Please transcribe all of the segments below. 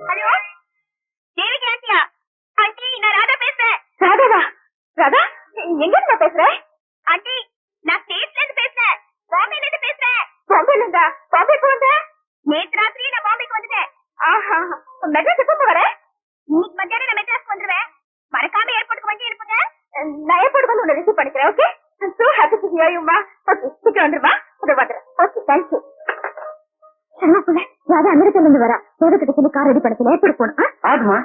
Hello, Devika ஆண்டியா? Aunty, நான் ராதா பேசுறேன். ராதாவா? ராதா, எங்க இருந்து பேசுறேன்? ஆண்டி, நான் ஸ்டேட்ல இருந்து பேசுறேன். பாம்பேல இருந்து பேசுறேன். பாம்பேல இருந்தா? பாம்பேக்கு வந்த? நேத்து ராத்திரி நான் பாம்பேக்கு வந்துட்டேன். ஆஹா, மெட்ராஸ் எப்ப வர? இன்னைக்கு மத்தியானம் நான் மெட்ராஸ்க்கு வந்துருவேன். மறக்காம ஏர்போர்ட்டுக்கு வந்து இருப்பீங்க. நான் ஏர்போர்ட் வந்து உன்னை ரிசீவ் பண்ணிக்கிறேன். Okay? So happy to hear you மா. ஓகே, சீக்கிரம் வந்துருமா? உடனே வந்துறேன். Okay, thank you. சர்மா யாரும் அமெரிக்கால இருந்து வரா. கிட்ட சொல்லி கார் ரெடி பண்ணி ஏர்போர்ட் போகணும். ஆகுமா?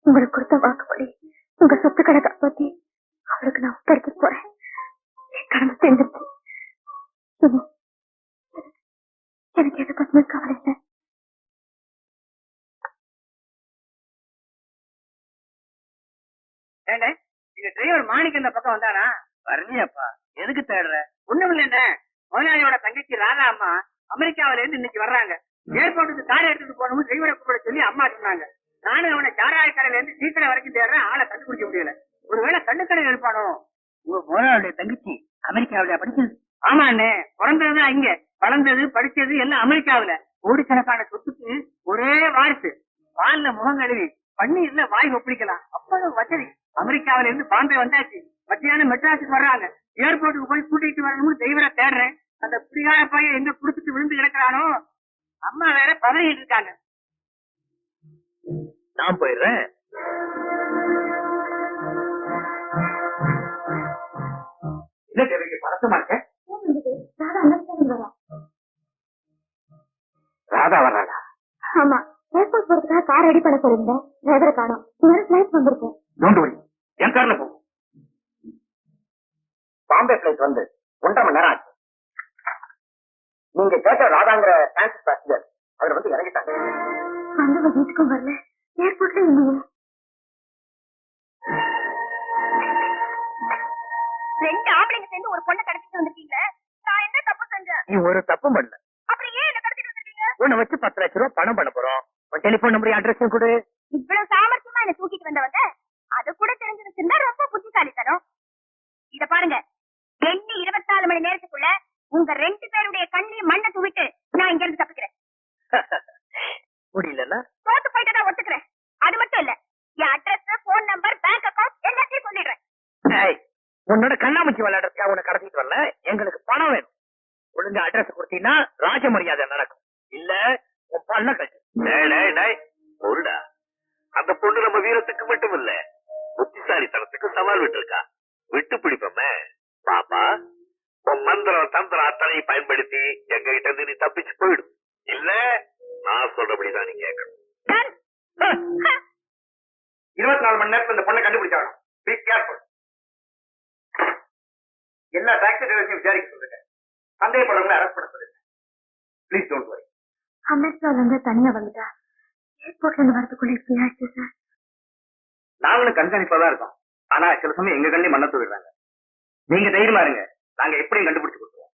உங்களுக்கு கொடுத்த வாக்குப்படி உங்க சொத்துக்களை காப்பாத்தி அவளுக்கு நான் ஒப்படைக்க போறேன். கடமை செஞ்சிருச்சு. எனக்கு எது பத்தின கவலை இல்லை. டிரைவர் மாணிக்க இந்த பக்கம் வந்தானா? வரலையாப்பா. எதுக்கு தேடுற? ஒண்ணும் இல்ல, முதலாளியோட தங்கச்சி ராதா அம்மா அமெரிக்காவில இருந்து இன்னைக்கு வர்றாங்க. ஏர்போர்ட்டுக்கு கார் எடுத்துட்டு போகணும் டிரைவரை கூப்பிட சொல்லி அம்மா சொன்னாங்க. நானும் அவனை சாராயக்கடையில இருந்து சீக்கிரம் வரைக்கும் தேடுறேன். ஆளை கண்டுபிடிக்க முடியல. ஒருவேளை கண்ணுக்கடை இருப்பானோ? உங்க முதலாளியோட தங்கச்சி அமெரிக்காவில படிச்சது? ஆமா அண்ணே, பிறந்ததுதான் இங்க, வளர்ந்தது படிச்சது எல்லாம் அமெரிக்காவில. கோடிக்கணக்கான சொத்துக்கு ஒரே வாரிசு. பால்ல முகம் கழுவி பன்னீர்ல வாய் ஒப்பிடிக்கலாம். அவ்வளவு வசதி. அமெரிக்காவில இருந்து பாம்பே வந்தாச்சு. மத்தியானம் மெட்ராஸுக்கு வர்றாங்க. ஏர்போர்ட்டுக்கு போய் கூட்டிட்டு வரணும்னு டிரைவரை தேடுறேன். அந்த புரியாத பையன் எங்க குடுத்துட்டு விழுந்து கிடக்குறானோ? அம்மா வேற பதவிட்டு இருக்காங்க. நான் போயிடுறேன். படத்தமா இருக்க? ராதா வர்றாளா? ஆமா, ஏர்போர்ட் போறதுக்காக கார் ரெடி பண்ண சொல்லிருந்தேன். டிரைவரை காணோம். வேற பிளைட் வந்திருக்கேன். டோன்ட் வரி, என் கார்ல போ. பாம்பே பிளைட் வந்து 1.5 மணி நேரம் ஆச்சு. நீங்க கேட்ட ராதாங்கிற டிரான்சிட் பேசஞ்சர் அவர் வந்து இறங்கிட்டாங்க. அந்த வீட்டுக்கும் வரல, ஏர்போர்ட்ல இல்லையே. 2 ஆம்பளைங்க சேர்ந்து ஒரு பொண்ணை கடத்திட்டு வந்துட்டீங்க. நான் என்ன தப்பு செஞ்சேன்? நீ ஒரு தப்பும் பண்ணல. அப்புறம் ஏன் என்ன கடத்திட்டு வந்துட்டீங்க? உன்னை வச்சு 10 லட்சம் ரூபாய் பணம் பண்ண போறோம். உன் டெலிபோன் நம்பர் அட்ரஸ் கொடு. இவ்வளவு சாமர்த்தியமா என்ன தூக்கிட்டு வந்தவங்க அது கூட தெரிஞ்சிருச்சுன்னா ரொம்ப புத்திசாலித்தனம். இத பாருங்க, 24 மணி நேரத்துக்குள்ள உங்க 2 பேருடைய கண்ணில் மண்ணை தூவிட்டு நான் இங்க இருந்து தப்பிக்கிறேன். முடியலன்னா தோத்து போயிட்டு தான் ஒத்துக்கிறேன். அது மட்டும் இல்ல, என் address, phone number, bank account எல்லாத்தையும் சொல்லிடுறேன். உன்னோட கண்ணாமூச்சி விளையாடுறதுக்காக உன்னை கடத்திட்டு வரல. எங்களுக்கு பணம் வேணும். ஒழுங்கா அட்ரஸ் கொடுத்தீங்கன்னா ராஜ மரியாதை நடக்கும். இல்ல உன் பண்ண கட்டு. ஒருடா, அந்த பொண்ணு நம்ம வீரத்துக்கு மட்டும் இல்ல, புத்திசாலித்தனத்துக்கு சவால் விட்டு இருக்கா. விட்டு பிடிப்போமே பாப்பா. உன் மந்திரம் தந்திரம் அத்தனையும் பயன்படுத்தி எங்க கிட்ட இருந்து நீ தப்பிச்சு போயிடும். இல்ல நான் சொல்றபடிதான் நீ கேட்கணும். 24 மணி நேரத்துல இந்த பொண்ணை கண்டுபிடிச்சாலும் பி கேர்ஃபுல். எல்லா டாக்ஸி டிரைவர்ஸையும் விசாரிக்க சொல்லுங்க. சந்தேகப்படுறவங்களை அரெஸ்ட் பண்ண சொல்லுங்க. Please don't worry. அமெரிக்கால இருந்து தனியா வந்துட்டா ஏர்போர்ட்ல இருந்து வரதுக்குள்ள இப்படி ஆயிடுச்சு சார். நாங்களும் கண்காணிப்பா தான் இருக்கோம். ஆனா சில சமயம் எங்க கண்ணிலே மண்ணை தூவிடுறாங்க. நீங்க தைரியமா இருங்க, நாங்க எப்படியும் கண்டுபிடிச்சு கொடுத்துருவோம்.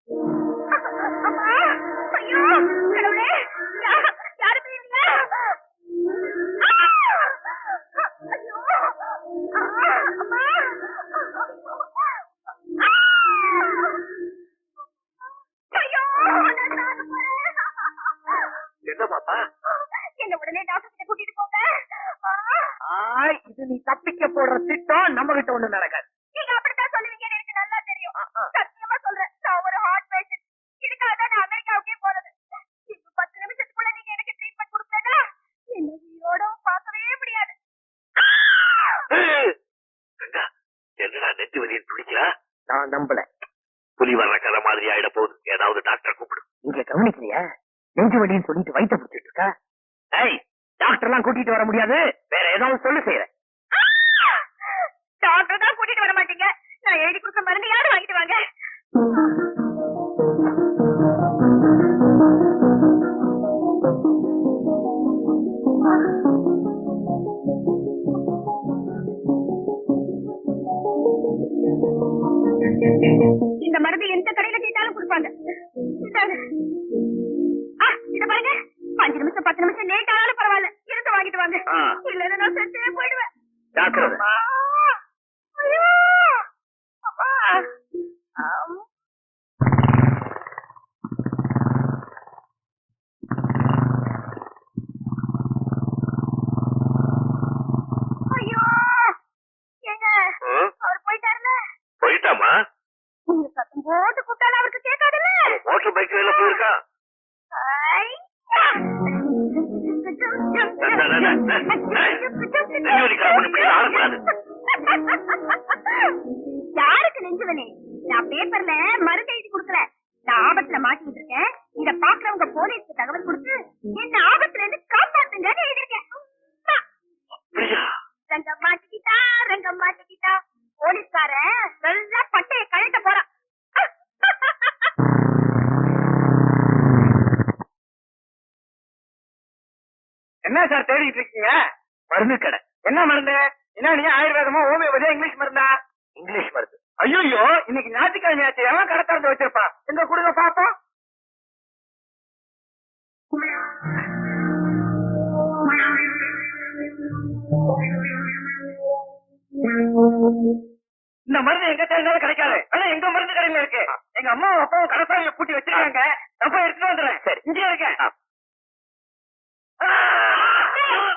என்ன பாப்பா? என்ன உடனே டாக்டர் கிட்ட கூட்டிட்டு போங்க. இது நீ தப்பிக்க போடுற திட்டம் நம்ம கிட்ட ஒண்ணு நடக்காது. நீங்க அப்படித்தான் சொல்லுவீங்கன்னு எனக்கு நல்லா தெரியும். சத்தியமா சொல்றேன், நான் ஒரு ஹார்ட் பேஷண்ட். இதுக்காக தான் நான் அமெரிக்காவுக்கே போறது. இப்ப 10 நிமிஷத்துக்குள்ள நீங்க எனக்கு ட்ரீட்மெண்ட் கொடுத்தா என்ன உயிரோட பார்க்கவே முடியாது. என்னடா நெஞ்சு வலின்னு துடிக்கிறா? நான் நம்பல. புலி வர்ற கதை மாதிரி ஆயிட போகுது. ஏதாவது டாக்டர் கூப்பிடு. நீங்க கவனிக்கலையா? நெஞ்சு வலின்னு சொல்லிட்டு வயிற்ற பிடிச்சிட்டு இருக்கா. டாக்டர் எல்லாம் கூட்டிட்டு வர முடியாது, வேற ஏதாவது சொல்லு செய்யறேன். டாக்டர் தான் கூட்டிட்டு வர மாட்டீங்க. நான் எழுதி கொடுக்க மருந்து யாரும் வாங்கிட்டு வாங்க. இந்த மருந்து எந்த கடையில கேட்டாலும் கொடுப்பாங்க. இத பாருங்க, 5 நிமிஷம் 10 நிமிஷம் லேட் ஆனாலும் பரவாயில்ல, இருந்து வாங்கிட்டு வாங்க. இல்லன்னா நான் செத்தே போயிடுவேன். ஆளக்கூடாது. யாருக்கு நெஞ்சுவனே? நான் பேப்பர்ல மருந்து எழுதி கொடுக்கல. நான் ஆபத்துல மாட்டிட்டு இருக்கேன். இத பாக்குறவங்க போலீஸ்க்கு தகவல் கொடுத்து என்ன ஆபத்துல இருந்து காப்பாத்துங்கன்னு எழுதிருக்கேன். ரங்கம் மாட்டிக்கிட்டா போலீஸ்காரன் நல்லா பட்டைய கழட்ட போறான். என்ன சார் தேடிட்டு இருக்கீங்க? மருந்து கடை. என்ன மருந்து? என்ன நீ ஆயுர்வேதமா ஹோமியோபதியா இங்கிலீஷ் மருந்தா? இங்கிலீஷ் மருந்து. ஐயோ இன்னைக்கு ஞாயிற்றுக்கிழமை ஆச்சு. எவன் கடை திறந்து வச்சிருப்பான்? எங்க கொடுங்க பாப்போம். இந்த மருந்து எங்க தேடினாலும் கிடைக்காது. ஆனா எங்க மருந்து கடையில இருக்கு. எங்க அம்மாவும் அப்பாவும் கடைசாலையை பூட்டி வச்சிருக்காங்க. நான் போய் எடுத்துட்டு வந்துடுறேன். சரி. இங்கே இருக்கேன்.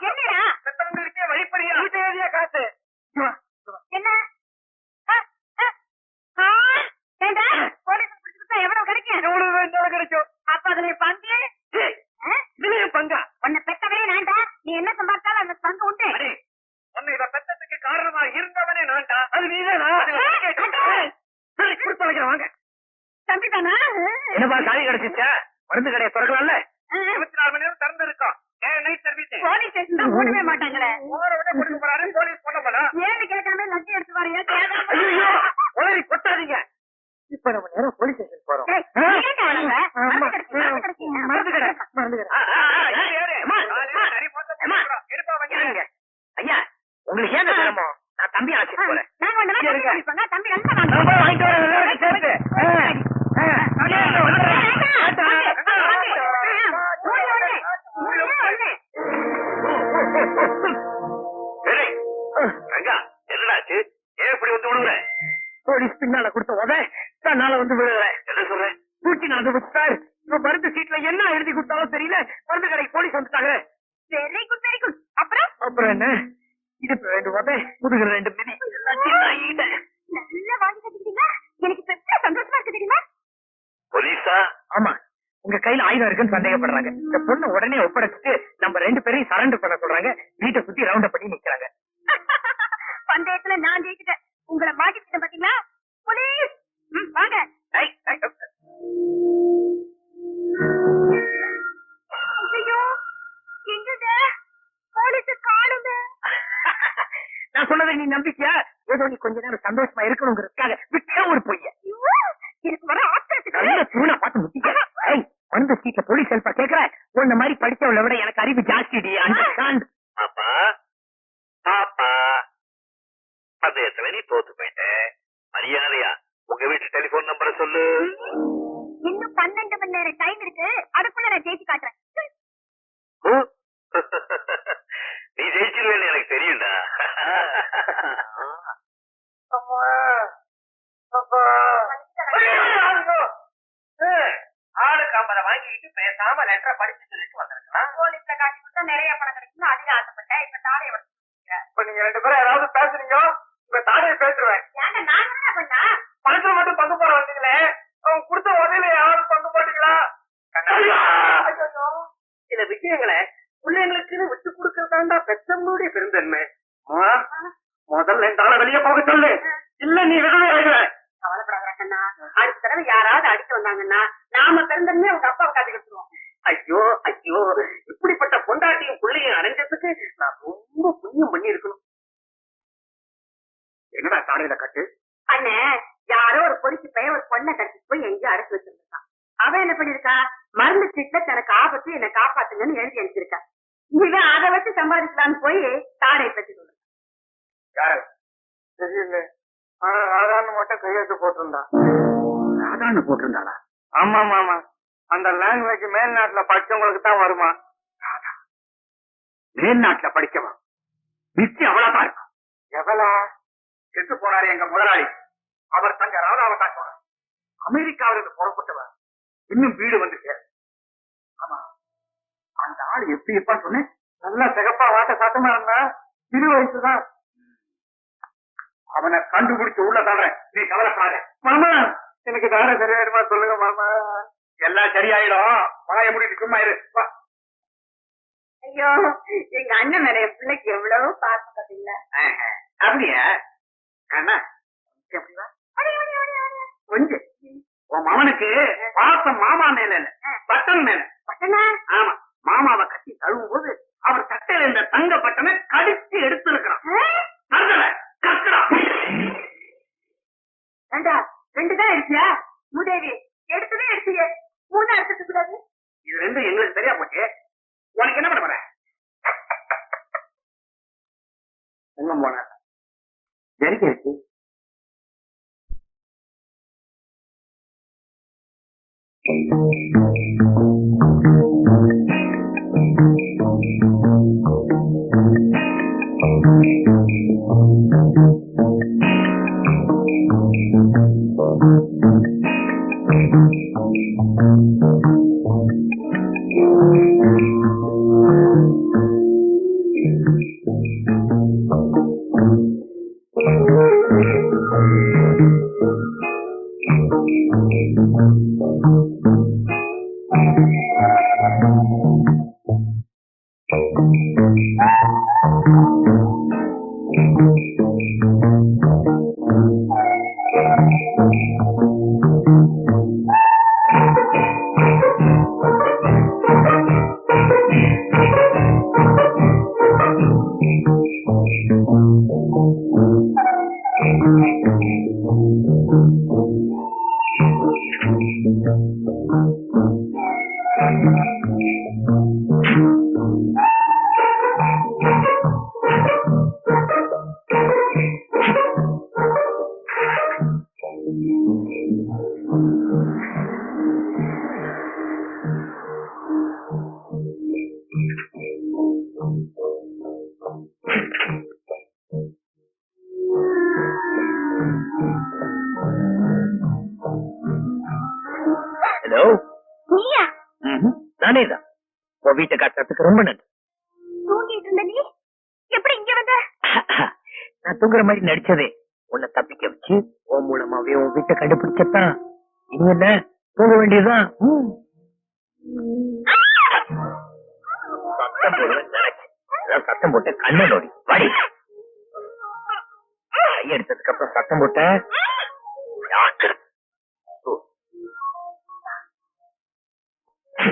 என்னடா செத்தவங்க இருக்கே வழிப்பறியா வீட்டு ஏரியா காத்து. என்ன ஏண்டா போலீஸ் பிடிச்சுட்டா எவ்வளவு கிடைக்கும்? எவ்வளவு வேணாலும் கிடைக்கும். அப்ப அதுல பங்கு இதுலயும் பங்கா? உன்னை பெத்தவனே நான்டா. நீ என்ன சம்பாதிச்சாலும் அந்த பங்கு உண்டு. அடே, உன்னை இத பெத்தத்துக்கு காரணமா இருந்தவனே நான்டா. அது நீதானா? சரி, கொடுத்து வைக்கிறேன் வாங்க. தம்பிதானா? என்னப்பா சாவி கிடைச்சிச்சா? மருந்து கடையை திறக்கலாம்ல? 24 மணி நேரம் திறந்து இருக்கோம். Night service. போலீஸ் ஸ்டேஷன் தான் மூடவே மாட்டாங்களே. ஓரவனே கொடுக்க போறாரு. போலீஸ் பண்ண போறா. ஏன்னு கேட்காம லட்சம் எடுத்து வரையா? ஐயோ உளறி கொட்டாதீங்க. இப்ப நம்ம நேரம் போலீஸ் ஸ்டேஷன் போறோம். மருந்து கடை. மருந்து கடை. எடுப்பா வாங்க. ஐயா, உங்களுக்கு ஏன் சிரமம்? நான் தம்பி அழைச்சிட்டு போறேன். நாங்க ஒண்ணு சரிங்க. தம்பி நான் போய் வாங்கிட்டு வரேன். எல்லாரும் சேர்த்து. சரி, ரங்கா, என்னடாச்சு? ஏன் இப்படி வந்து விடுற? போலீஸ் பின்னால கொடுத்த உத தன்னால வந்து விழுறேன். என்ன சொல்ற? பூச்சி நடந்து விட்டார். இப்ப மருந்து சீட்ல என்ன எழுதி கொடுத்தாலும் தெரியல. மருந்து கடைக்கு போலீஸ் வந்துட்டாங்க. Very good very good. அப்புறம் அப்புறம் என்ன? இடுப்பு 2 உத, முதுகுல 2 மிதி. நல்லா வாங்கி கட்டிக்கிட்டீங்களா? எனக்கு பெரிய சந்தோஷமா இருக்கு தெரியுமா? போலீஸா? ஆமா, உங்க கையில ஆயுதம் இருக்குன்னு சந்தேகப்படுறாங்க. இந்த பொண்ணு உடனே ஒப்படைச்சிட்டு நம்ம 2 பேரையும் சரண்டர் பண்ண சொல்றாங்க. வீட்டை சுத்தி ரவுண்ட் பண்ணி நிக்கிறாங்க. பந்தயத்துல நான் ஜெயிச்சிட்டேன். உங்களை மாட்டிக்கிட்டேன் பாத்தீங்களா? போலீஸ் வாங்க. ஐயோ எங்க போலீஸ் காணுங்க. நான் சொன்னதை நீ நம்பிக்கையா? ஏதோ நீ கொஞ்ச நேரம் சந்தோஷமா இருக்கணுங்கிறதுக்காக விட்டே ஒரு பொய்ய. எனக்கு வர ஆத்திரத்துக்கு நல்ல தூணா பார்த்து முட்டிக்க. மருந்து சீட்ல போலீஸ் ஹெல்ப்பா கேக்குற? உன்ன மாதிரி படிச்சவளை விட எனக்கு அறிவு ஜாஸ்தி. அண்டர்ஸ்டாண்ட்? பாப்பா பாப்பா, பந்தயத்துல நீ தோத்து போயிட்ட. மரியாதையா உங்க வீட்டு டெலிபோன் நம்பரை சொல்லு. இன்னும் 12 மணி நேரம் டைம் இருக்கு. அதுக்குள்ள நான் ஜெயிச்சு காட்டுறேன். நீ ஜெயிச்சிருவேன்னு எனக்கு தெரியும்டா. ஆளுக்கு 50 வாங்கிட்டு பேசாம லெட்டரை படிச்சு சொல்லிட்டு வந்திருக்கலாம். போலீஸ்ல காட்டி கொடுத்தா நிறைய பணம் கிடைக்கும். அதிக ஆசைப்பட்டேன். இப்ப தாரையை இப்ப நீங்க 2 பேரும் ஏதாவது பேசுறீங்க, இப்ப தானே பேசுவேன். ஏங்க நான் என்ன பண்ணா? பணத்துல மட்டும் பங்கு போட வந்தீங்களே, அவங்க கொடுத்த உதவியில யாராவது பங்கு போட்டீங்களா? சில விஷயங்களை பிள்ளைங்களுக்குன்னு விட்டு கொடுக்கறதாண்டா பெற்றவங்களுடைய பெருந்தன்மை. முதல்ல இந்த ஆளை வெளியே போக சொல்லு. இல்ல நீ விடவே ஆகிற. கவலைப்படாத கண்ணா. அடுத்த தடவை யாராவது அடிக்க வந்தாங்கன்னா நாம பிறந்தமே உங்க அப்பாவை காட்டி கொடுத்துருவோம். ஐயோ ஐயோ, இப்படிப்பட்ட பொண்டாட்டியும் பிள்ளையும் அடைஞ்சதுக்கு நான் ரொம்ப புண்ணியம் பண்ணி இருக்கணும். என்னடா தாடையில கட்டு? அண்ணே, யாரோ ஒரு பொறிக்கு பையன் ஒரு பொண்ணை கட்டிட்டு போய் எங்கேயோ அடைச்சு வச்சிருக்கான். அவன் என்ன பண்ணிருக்கா? மருந்து சீட்ல தனக்கு ஆபத்து, என்னை காப்பாத்துங்கன்னு எழுதி அனுப்பிச்சிருக்கா. இவன் அதை வச்சு சம்பாதிக்கலான்னு போய் தாடையை பத்தி சொல்றான். யாரு தெரியல. ஆனா ராதான்னு மட்டும் கையெழுத்து போட்டிருந்தா. ராதான்னு போட்டிருந்தாளா? ஆமா ஆமா, அந்த லாங்குவேஜ் மேல்நாட்டுல படிச்சவங்களுக்கு தான் வருமா. ராதா மேல்நாட்டுல படிக்கவா? நிச்சயம் அவ்வளவுதான் இருக்கும். எவ்வளா? செத்து போனாரு எங்க முதலாளி. அவர் தங்க ராதாவை தான் சொன்னார். அமெரிக்காவிலிருந்து புறப்பட்டவர் இன்னும் வீடு வந்து சேர. ஆமா, அந்த ஆள் எப்படி இருப்பான்னு சொன்னேன். நல்லா சிகப்பா வாட்ட சாட்டமா இருந்தா. 20 வயசுதான். அவனை கண்டுபிடிச்சு உள்ள தர்றேன். நீ கவலைப்படாத மாமா. எனக்கு தார சரியாயிடுமா சொல்லுங்க மாமா. எல்லாம் சரியாயிடும். வாய முடிட்டு சும்மா இரு. ஐயோ எங்க அண்ணன் மேல என் பிள்ளைக்கு எவ்வளவு பாசம் பாத்தீங்களா? அப்படியா அண்ணா கொஞ்சம் உன் மகனுக்கு பாசம் மாமா மேல இல்ல பட்டன் மேல. பட்டனா? ஆமா, மாமாவை கட்டி தழுவும் போது அவர் சட்டையில இருந்த தங்க பட்டனை கடிச்சு எடுத்து இருக்கிறான். ஏண்டா 2 தான் எடுத்தியா? மூதேவி எடுத்ததே எடுத்தீங்க, 3 எடுத்துக்க கூடாது. இது ரெண்டும் எங்களுக்கு சரியா போச்சு. உனக்கு என்ன பண்ண போற? எங்க போன ஜரிக்க இருக்கு. ஹலோ, நீயா? நானே தான். உன் வீட்டை காட்டுறதுக்கு ரொம்ப நன்றி. தூங்கிட்டு இருந்த நீ எப்படி இங்க வந்த? நான் தூங்குற மாதிரி நடிச்சதே உன்னை தப்பிக்க வச்சு உன் மூலமாவே உன் வீட்டை கண்டுபிடிச்சத்தான். இனி என்ன, தூங்க வேண்டியதுதான். சத்தம் போடுவேன் நினைச்சேன். அதான் சத்தம் போட்ட கண்ண நோடி வாடி. கை எடுத்ததுக்கு அப்புறம் சத்தம் போட்ட